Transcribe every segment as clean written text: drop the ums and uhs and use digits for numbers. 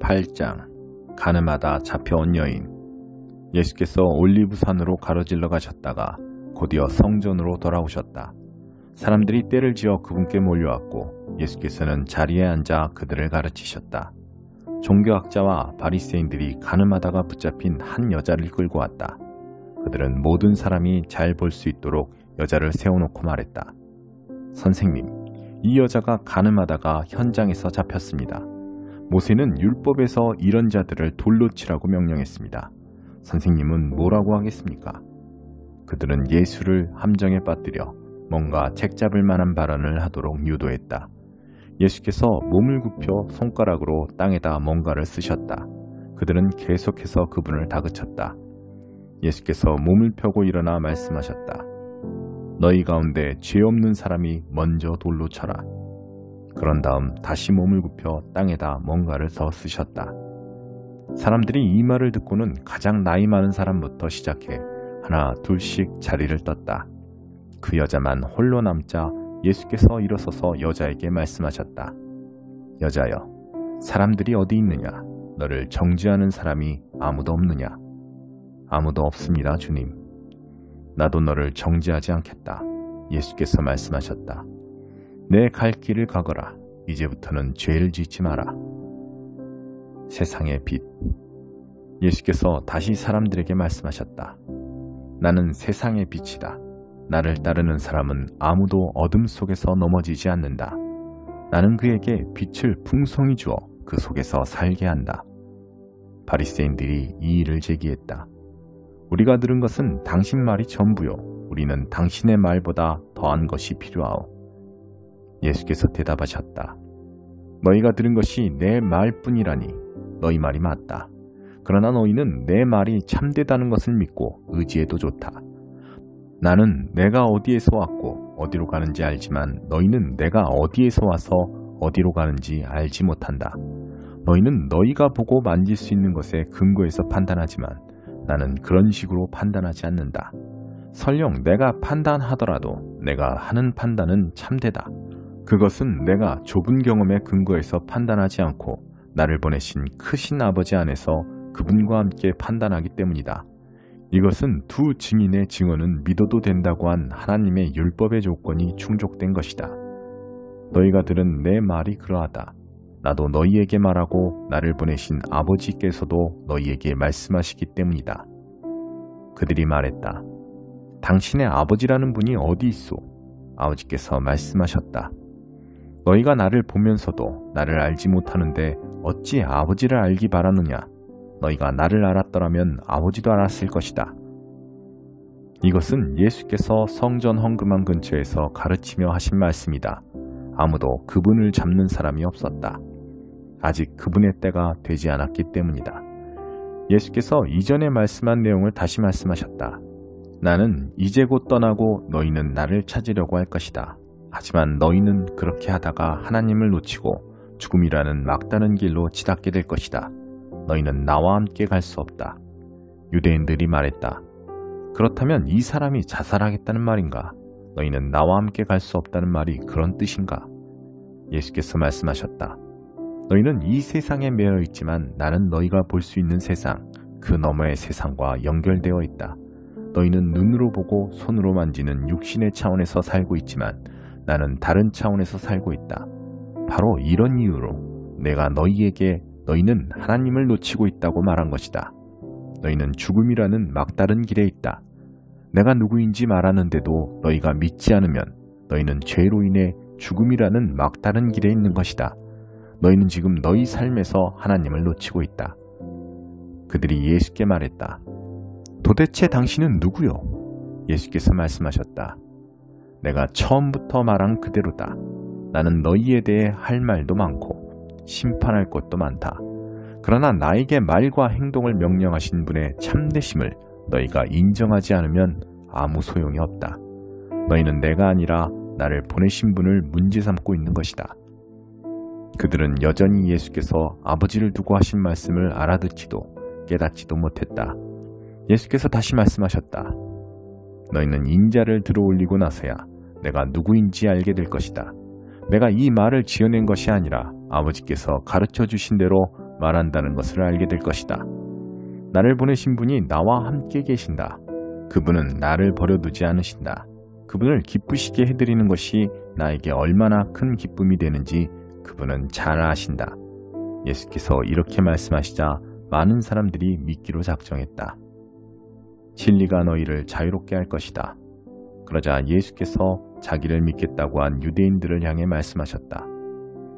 8장 가늠하다 잡혀온 여인. 예수께서 올리브산으로 가로질러 가셨다가 곧이어 성전으로 돌아오셨다. 사람들이 떼를 지어 그분께 몰려왔고 예수께서는 자리에 앉아 그들을 가르치셨다. 종교학자와 바리새인들이 가늠하다가 붙잡힌 한 여자를 끌고 왔다. 그들은 모든 사람이 잘 볼 수 있도록 여자를 세워놓고 말했다. 선생님, 이 여자가 가늠하다가 현장에서 잡혔습니다. 모세는 율법에서 이런 자들을 돌로 치라고 명령했습니다. 선생님은 뭐라고 하겠습니까? 그들은 예수를 함정에 빠뜨려 뭔가 책잡을 만한 발언을 하도록 유도했다. 예수께서 몸을 굽혀 손가락으로 땅에다 뭔가를 쓰셨다. 그들은 계속해서 그분을 다그쳤다. 예수께서 몸을 펴고 일어나 말씀하셨다. 너희 가운데 죄 없는 사람이 먼저 돌로 쳐라. 그런 다음 다시 몸을 굽혀 땅에다 뭔가를 더 쓰셨다. 사람들이 이 말을 듣고는 가장 나이 많은 사람부터 시작해 하나 둘씩 자리를 떴다. 그 여자만 홀로 남자 예수께서 일어서서 여자에게 말씀하셨다. 여자여, 사람들이 어디 있느냐? 너를 정죄하는 사람이 아무도 없느냐? 아무도 없습니다, 주님. 나도 너를 정죄하지 않겠다. 예수께서 말씀하셨다. 내 갈 길을 가거라. 이제부터는 죄를 짓지 마라. 세상의 빛. 예수께서 다시 사람들에게 말씀하셨다. 나는 세상의 빛이다. 나를 따르는 사람은 아무도 어둠 속에서 넘어지지 않는다. 나는 그에게 빛을 풍성히 주어 그 속에서 살게 한다. 바리새인들이 이 일을 제기했다. 우리가 들은 것은 당신 말이 전부요. 우리는 당신의 말보다 더한 것이 필요하오. 예수께서 대답하셨다. 너희가 들은 것이 내 말뿐이라니 너희 말이 맞다. 그러나 너희는 내 말이 참되다는 것을 믿고 의지해도 좋다. 나는 내가 어디에서 왔고 어디로 가는지 알지만 너희는 내가 어디에서 와서 어디로 가는지 알지 못한다. 너희는 너희가 보고 만질 수 있는 것에 근거해서 판단하지만 나는 그런 식으로 판단하지 않는다. 설령 내가 판단하더라도 내가 하는 판단은 참되다. 그것은 내가 좁은 경험에 근거해서 판단하지 않고 나를 보내신 크신 아버지 안에서 그분과 함께 판단하기 때문이다. 이것은 두 증인의 증언은 믿어도 된다고 한 하나님의 율법의 조건이 충족된 것이다. 너희가 들은 내 말이 그러하다. 나도 너희에게 말하고 나를 보내신 아버지께서도 너희에게 말씀하시기 때문이다. 그들이 말했다. 당신의 아버지라는 분이 어디 있소? 아버지께서 말씀하셨다. 너희가 나를 보면서도 나를 알지 못하는데 어찌 아버지를 알기 바라느냐? 너희가 나를 알았더라면 아버지도 알았을 것이다. 이것은 예수께서 성전 헌금함 근처에서 가르치며 하신 말씀이다. 아무도 그분을 잡는 사람이 없었다. 아직 그분의 때가 되지 않았기 때문이다. 예수께서 이전에 말씀한 내용을 다시 말씀하셨다. 나는 이제 곧 떠나고 너희는 나를 찾으려고 할 것이다. 하지만 너희는 그렇게 하다가 하나님을 놓치고 죽음이라는 막다른 길로 치닫게 될 것이다. 너희는 나와 함께 갈 수 없다. 유대인들이 말했다. 그렇다면 이 사람이 자살하겠다는 말인가? 너희는 나와 함께 갈 수 없다는 말이 그런 뜻인가? 예수께서 말씀하셨다. 너희는 이 세상에 매여 있지만 나는 너희가 볼 수 있는 세상, 그 너머의 세상과 연결되어 있다. 너희는 눈으로 보고 손으로 만지는 육신의 차원에서 살고 있지만 나는 다른 차원에서 살고 있다. 바로 이런 이유로 내가 너희에게 너희는 하나님을 놓치고 있다고 말한 것이다. 너희는 죽음이라는 막다른 길에 있다. 내가 누구인지 말하는데도 너희가 믿지 않으면 너희는 죄로 인해 죽음이라는 막다른 길에 있는 것이다. 너희는 지금 너희 삶에서 하나님을 놓치고 있다. 그들이 예수께 말했다. 도대체 당신은 누구요? 예수께서 말씀하셨다. 내가 처음부터 말한 그대로다. 나는 너희에 대해 할 말도 많고 심판할 것도 많다. 그러나 나에게 말과 행동을 명령하신 분의 참되심을 너희가 인정하지 않으면 아무 소용이 없다. 너희는 내가 아니라 나를 보내신 분을 문제 삼고 있는 것이다. 그들은 여전히 예수께서 아버지를 두고 하신 말씀을 알아듣지도 깨닫지도 못했다. 예수께서 다시 말씀하셨다. 너희는 인자를 들어올리고 나서야 내가 누구인지 알게 될 것이다. 내가 이 말을 지어낸 것이 아니라 아버지께서 가르쳐 주신 대로 말한다는 것을 알게 될 것이다. 나를 보내신 분이 나와 함께 계신다. 그분은 나를 버려두지 않으신다. 그분을 기쁘시게 해드리는 것이 나에게 얼마나 큰 기쁨이 되는지 그분은 잘 아신다. 예수께서 이렇게 말씀하시자 많은 사람들이 믿기로 작정했다. 진리가 너희를 자유롭게 할 것이다. 그러자 예수께서 자기를 믿겠다고 한 유대인들을 향해 말씀하셨다.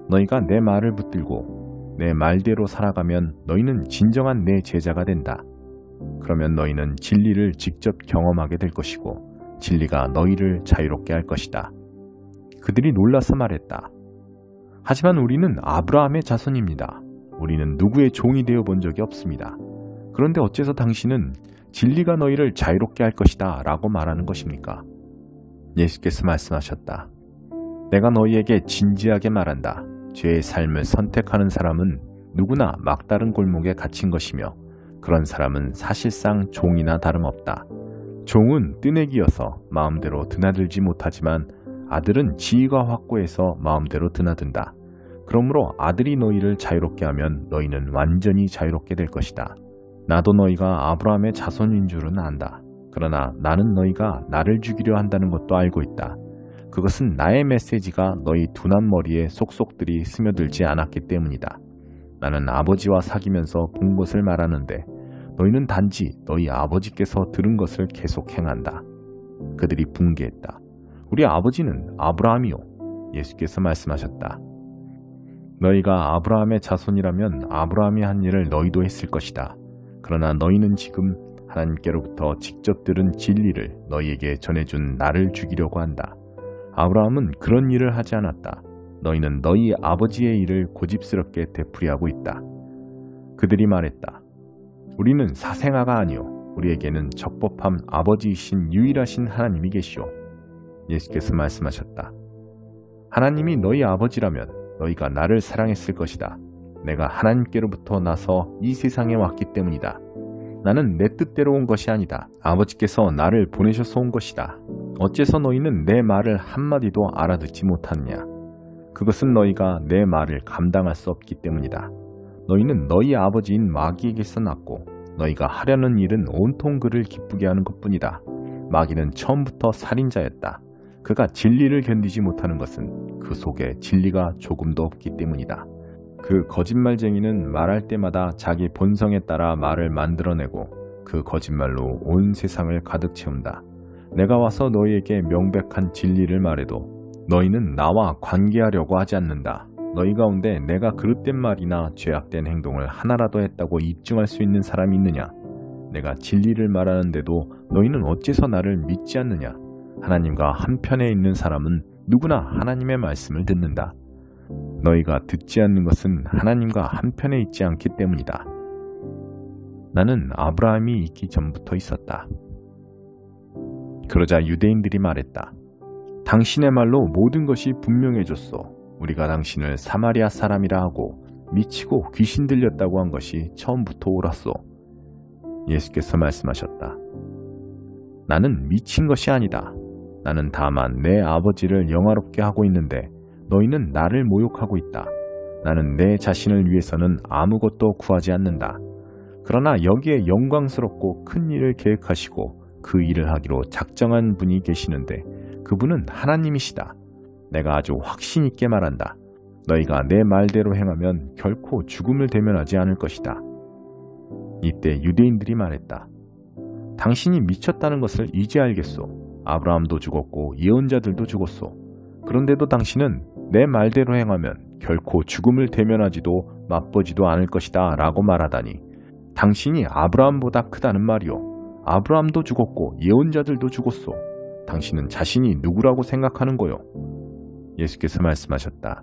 너희가 내 말을 붙들고 내 말대로 살아가면 너희는 진정한 내 제자가 된다. 그러면 너희는 진리를 직접 경험하게 될 것이고 진리가 너희를 자유롭게 할 것이다. 그들이 놀라서 말했다. 하지만 우리는 아브라함의 자손입니다. 우리는 누구의 종이 되어 본 적이 없습니다. 그런데 어째서 당신은 진리가 너희를 자유롭게 할 것이다 라고 말하는 것입니까? 예수께서 말씀하셨다. 내가 너희에게 진지하게 말한다. 죄의 삶을 선택하는 사람은 누구나 막다른 골목에 갇힌 것이며 그런 사람은 사실상 종이나 다름없다. 종은 뜨내기여서 마음대로 드나들지 못하지만 아들은 지위가 확고해서 마음대로 드나든다. 그러므로 아들이 너희를 자유롭게 하면 너희는 완전히 자유롭게 될 것이다. 나도 너희가 아브라함의 자손인 줄은 안다. 그러나 나는 너희가 나를 죽이려 한다는 것도 알고 있다. 그것은 나의 메시지가 너희 둔한 머리에 속속들이 스며들지 않았기 때문이다. 나는 아버지와 사귀면서 본 것을 말하는데 너희는 단지 너희 아버지께서 들은 것을 계속 행한다. 그들이 붕괴했다. 우리 아버지는 아브라함이요. 예수께서 말씀하셨다. 너희가 아브라함의 자손이라면 아브라함이 한 일을 너희도 했을 것이다. 그러나 너희는 지금 하나님께로부터 직접 들은 진리를 너희에게 전해준 나를 죽이려고 한다. 아브라함은 그런 일을 하지 않았다. 너희는 너희 아버지의 일을 고집스럽게 되풀이하고 있다. 그들이 말했다. 우리는 사생아가 아니요 우리에게는 적법한 아버지이신 유일하신 하나님이 계시오. 예수께서 말씀하셨다. 하나님이 너희 아버지라면 너희가 나를 사랑했을 것이다. 내가 하나님께로부터 나서 이 세상에 왔기 때문이다. 나는 내 뜻대로 온 것이 아니다. 아버지께서 나를 보내셔서 온 것이다. 어째서 너희는 내 말을 한마디도 알아듣지 못하느냐? 그것은 너희가 내 말을 감당할 수 없기 때문이다. 너희는 너희 아버지인 마귀에게서 났고 너희가 하려는 일은 온통 그를 기쁘게 하는 것뿐이다. 마귀는 처음부터 살인자였다. 그가 진리를 견디지 못하는 것은 그 속에 진리가 조금도 없기 때문이다. 그 거짓말쟁이는 말할 때마다 자기 본성에 따라 말을 만들어내고 그 거짓말로 온 세상을 가득 채운다. 내가 와서 너희에게 명백한 진리를 말해도 너희는 나와 관계하려고 하지 않는다. 너희 가운데 내가 그릇된 말이나 죄악된 행동을 하나라도 했다고 입증할 수 있는 사람이 있느냐? 내가 진리를 말하는데도 너희는 어째서 나를 믿지 않느냐? 하나님과 한편에 있는 사람은 누구나 하나님의 말씀을 듣는다. 너희가 듣지 않는 것은 하나님과 한편에 있지 않기 때문이다. 나는 아브라함이 있기 전부터 있었다. 그러자 유대인들이 말했다. 당신의 말로 모든 것이 분명해졌소. 우리가 당신을 사마리아 사람이라 하고 미치고 귀신 들렸다고 한 것이 처음부터 옳았소. 예수께서 말씀하셨다. 나는 미친 것이 아니다. 나는 다만 내 아버지를 영화롭게 하고 있는데 너희는 나를 모욕하고 있다. 나는 내 자신을 위해서는 아무것도 구하지 않는다. 그러나 여기에 영광스럽고 큰 일을 계획하시고 그 일을 하기로 작정한 분이 계시는데 그분은 하나님이시다. 내가 아주 확신 있게 말한다. 너희가 내 말대로 행하면 결코 죽음을 대면하지 않을 것이다. 이때 유대인들이 말했다. 당신이 미쳤다는 것을 이제 알겠소. 아브라함도 죽었고 예언자들도 죽었소. 그런데도 당신은 내 말대로 행하면 결코 죽음을 대면하지도 맛보지도 않을 것이다 라고 말하다니 당신이 아브라함보다 크다는 말이오. 아브라함도 죽었고 예언자들도 죽었소. 당신은 자신이 누구라고 생각하는 거요? 예수께서 말씀하셨다.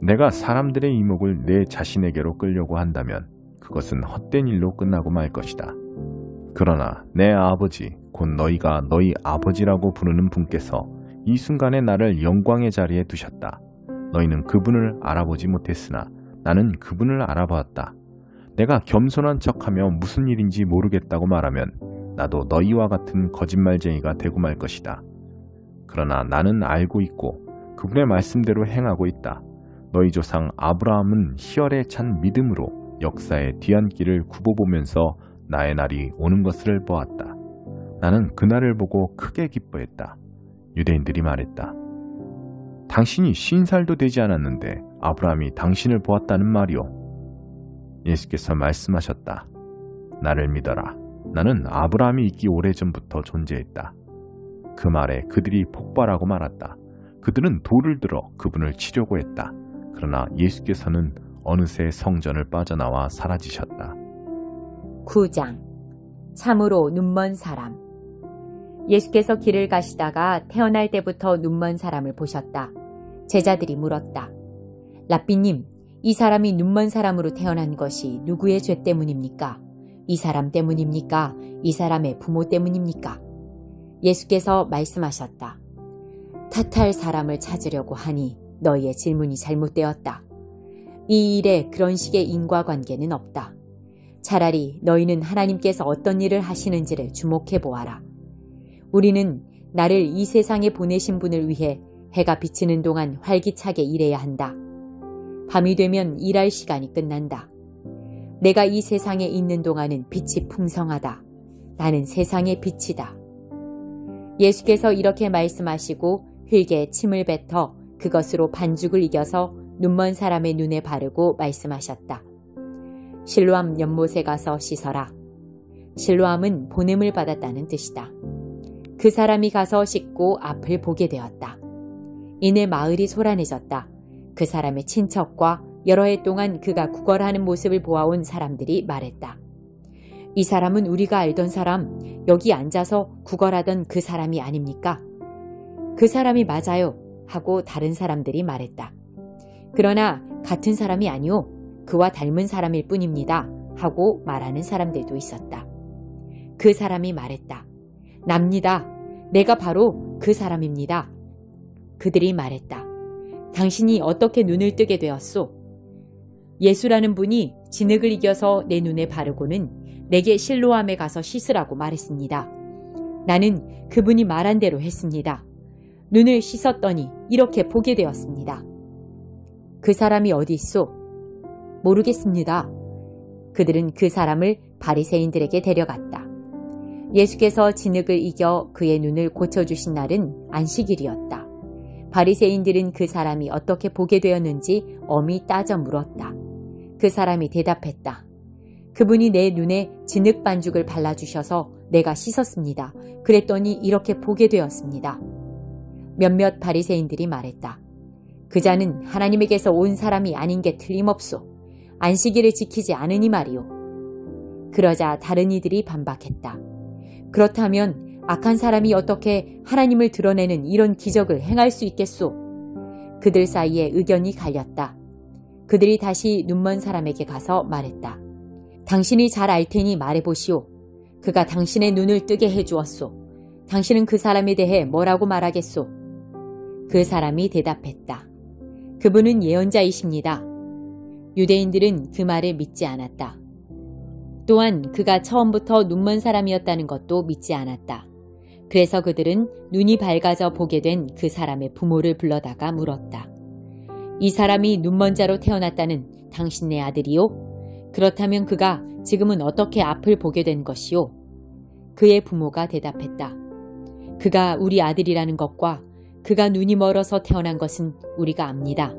내가 사람들의 이목을 내 자신에게로 끌려고 한다면 그것은 헛된 일로 끝나고 말 것이다. 그러나 내 아버지 곧 너희가 너희 아버지라고 부르는 분께서 이 순간에 나를 영광의 자리에 두셨다. 너희는 그분을 알아보지 못했으나 나는 그분을 알아보았다. 내가 겸손한 척하며 무슨 일인지 모르겠다고 말하면 나도 너희와 같은 거짓말쟁이가 되고 말 것이다. 그러나 나는 알고 있고 그분의 말씀대로 행하고 있다. 너희 조상 아브라함은 희열에 찬 믿음으로 역사의 뒤안길을 굽어보면서 나의 날이 오는 것을 보았다. 나는 그날을 보고 크게 기뻐했다. 유대인들이 말했다. 당신이 50살도 되지 않았는데 아브라함이 당신을 보았다는 말이오. 예수께서 말씀하셨다. 나를 믿어라. 나는 아브라함이 있기 오래전부터 존재했다. 그 말에 그들이 폭발하고 말았다. 그들은 돌을 들어 그분을 치려고 했다. 그러나 예수께서는 어느새 성전을 빠져나와 사라지셨다. 9장. 참으로 눈먼 사람. 예수께서 길을 가시다가 태어날 때부터 눈먼 사람을 보셨다. 제자들이 물었다. 랍비님, 이 사람이 눈먼 사람으로 태어난 것이 누구의 죄 때문입니까? 이 사람 때문입니까? 이 사람의 부모 때문입니까? 예수께서 말씀하셨다. 탓할 사람을 찾으려고 하니 너희의 질문이 잘못되었다. 이 일에 그런 식의 인과관계는 없다. 차라리 너희는 하나님께서 어떤 일을 하시는지를 주목해 보아라. 우리는 나를 이 세상에 보내신 분을 위해 해가 비치는 동안 활기차게 일해야 한다. 밤이 되면 일할 시간이 끝난다. 내가 이 세상에 있는 동안은 빛이 풍성하다. 나는 세상의 빛이다. 예수께서 이렇게 말씀하시고 흙에 침을 뱉어 그것으로 반죽을 이겨서 눈먼 사람의 눈에 바르고 말씀하셨다. 실로암 연못에 가서 씻어라. 실로암은 보냄을 받았다는 뜻이다. 그 사람이 가서 씻고 앞을 보게 되었다. 이내 마을이 소란해졌다. 그 사람의 친척과 여러 해 동안 그가 구걸하는 모습을 보아온 사람들이 말했다. 이 사람은 우리가 알던 사람, 여기 앉아서 구걸하던 그 사람이 아닙니까? 그 사람이 맞아요 하고 다른 사람들이 말했다. 그러나 같은 사람이 아니오. 그와 닮은 사람일 뿐입니다 하고 말하는 사람들도 있었다. 그 사람이 말했다. 납니다. 내가 바로 그 사람입니다. 그들이 말했다. 당신이 어떻게 눈을 뜨게 되었소? 예수라는 분이 진흙을 이겨서 내 눈에 바르고는 내게 실로암에 가서 씻으라고 말했습니다. 나는 그분이 말한 대로 했습니다. 눈을 씻었더니 이렇게 보게 되었습니다. 그 사람이 어디 있소? 모르겠습니다. 그들은 그 사람을 바리새인들에게 데려갔다. 예수께서 진흙을 이겨 그의 눈을 고쳐주신 날은 안식일이었다. 바리새인들은 그 사람이 어떻게 보게 되었는지 엄히 따져 물었다. 그 사람이 대답했다. 그분이 내 눈에 진흙 반죽을 발라주셔서 내가 씻었습니다. 그랬더니 이렇게 보게 되었습니다. 몇몇 바리새인들이 말했다. 그 자는 하나님에게서 온 사람이 아닌 게 틀림없소. 안식일을 지키지 않으니 말이오. 그러자 다른 이들이 반박했다. 그렇다면 악한 사람이 어떻게 하나님을 드러내는 이런 기적을 행할 수 있겠소? 그들 사이에 의견이 갈렸다. 그들이 다시 눈먼 사람에게 가서 말했다. 당신이 잘 알 테니 말해보시오. 그가 당신의 눈을 뜨게 해주었소. 당신은 그 사람에 대해 뭐라고 말하겠소? 그 사람이 대답했다. 그분은 예언자이십니다. 유대인들은 그 말을 믿지 않았다. 또한 그가 처음부터 눈먼 사람이었다는 것도 믿지 않았다. 그래서 그들은 눈이 밝아져 보게 된 그 사람의 부모를 불러다가 물었다. 이 사람이 눈먼 자로 태어났다는 당신네 아들이요? 그렇다면 그가 지금은 어떻게 앞을 보게 된 것이요? 그의 부모가 대답했다. 그가 우리 아들이라는 것과 그가 눈이 멀어서 태어난 것은 우리가 압니다.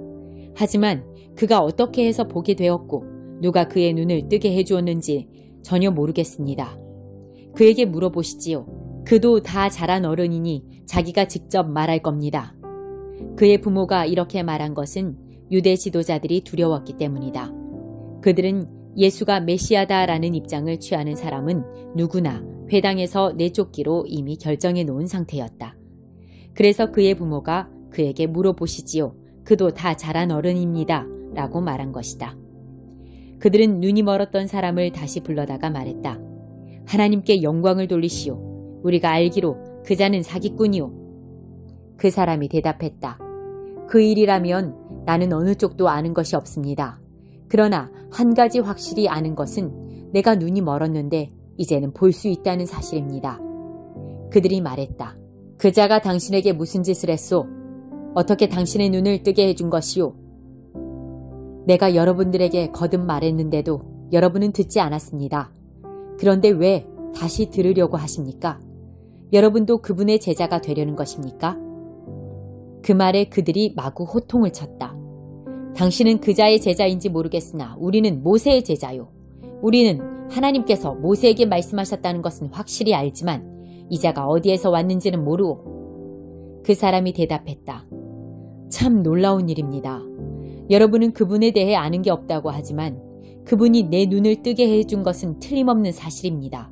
하지만 그가 어떻게 해서 보게 되었고 누가 그의 눈을 뜨게 해주었는지 전혀 모르겠습니다. 그에게 물어보시지요. 그도 다 자란 어른이니 자기가 직접 말할 겁니다. 그의 부모가 이렇게 말한 것은 유대 지도자들이 두려웠기 때문이다. 그들은 예수가 메시아다라는 입장을 취하는 사람은 누구나 회당에서 내쫓기로 이미 결정해 놓은 상태였다. 그래서 그의 부모가 그에게 물어보시지요. 그도 다 자란 어른입니다. 라고 말한 것이다. 그들은 눈이 멀었던 사람을 다시 불러다가 말했다. 하나님께 영광을 돌리시오. 우리가 알기로 그 자는 사기꾼이오. 그 사람이 대답했다. 그 일이라면 나는 어느 쪽도 아는 것이 없습니다. 그러나 한 가지 확실히 아는 것은 내가 눈이 멀었는데 이제는 볼 수 있다는 사실입니다. 그들이 말했다. 그 자가 당신에게 무슨 짓을 했소? 어떻게 당신의 눈을 뜨게 해준 것이오? 내가 여러분들에게 거듭 말했는데도 여러분은 듣지 않았습니다. 그런데 왜 다시 들으려고 하십니까? 여러분도 그분의 제자가 되려는 것입니까? 그 말에 그들이 마구 호통을 쳤다. 당신은 그자의 제자인지 모르겠으나 우리는 모세의 제자요. 우리는 하나님께서 모세에게 말씀하셨다는 것은 확실히 알지만 이자가 어디에서 왔는지는 모르오. 그 사람이 대답했다. 참 놀라운 일입니다. 여러분은 그분에 대해 아는 게 없다고 하지만 그분이 내 눈을 뜨게 해준 것은 틀림없는 사실입니다.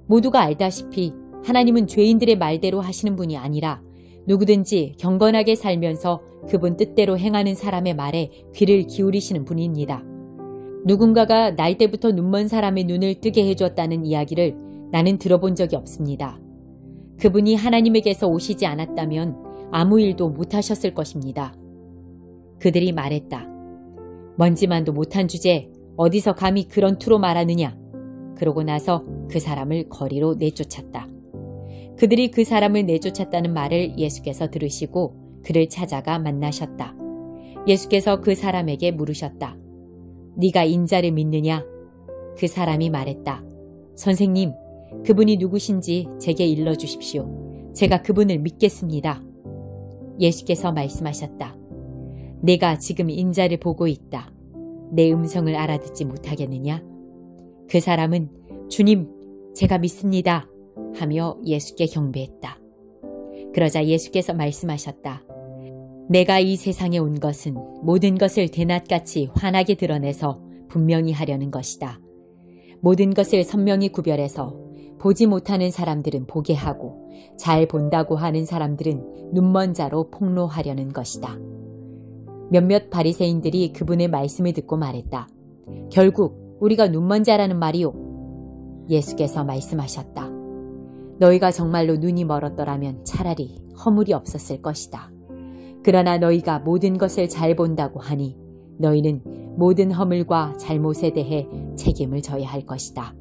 모두가 알다시피 하나님은 죄인들의 말대로 하시는 분이 아니라 누구든지 경건하게 살면서 그분 뜻대로 행하는 사람의 말에 귀를 기울이시는 분입니다. 누군가가 날 때부터 눈먼 사람의 눈을 뜨게 해주었다는 이야기를 나는 들어본 적이 없습니다. 그분이 하나님에게서 오시지 않았다면 아무 일도 못하셨을 것입니다. 그들이 말했다. 먼지만도 못한 주제 어디서 감히 그런 투로 말하느냐. 그러고 나서 그 사람을 거리로 내쫓았다. 그들이 그 사람을 내쫓았다는 말을 예수께서 들으시고 그를 찾아가 만나셨다. 예수께서 그 사람에게 물으셨다. 네가 인자를 믿느냐? 그 사람이 말했다. 선생님, 그분이 누구신지 제게 일러주십시오. 제가 그분을 믿겠습니다. 예수께서 말씀하셨다. 내가 지금 인자를 보고 있다. 내 음성을 알아듣지 못하겠느냐? 그 사람은 주님, 제가 믿습니다. 하며 예수께 경배했다. 그러자 예수께서 말씀하셨다. 내가 이 세상에 온 것은 모든 것을 대낮같이 환하게 드러내서 분명히 하려는 것이다. 모든 것을 선명히 구별해서 보지 못하는 사람들은 보게 하고 잘 본다고 하는 사람들은 눈먼 자로 폭로하려는 것이다. 몇몇 바리새인들이 그분의 말씀을 듣고 말했다. 결국 우리가 눈먼 자라는 말이오. 예수께서 말씀하셨다. 너희가 정말로 눈이 멀었더라면 차라리 허물이 없었을 것이다. 그러나 너희가 모든 것을 잘 본다고 하니 너희는 모든 허물과 잘못에 대해 책임을 져야 할 것이다.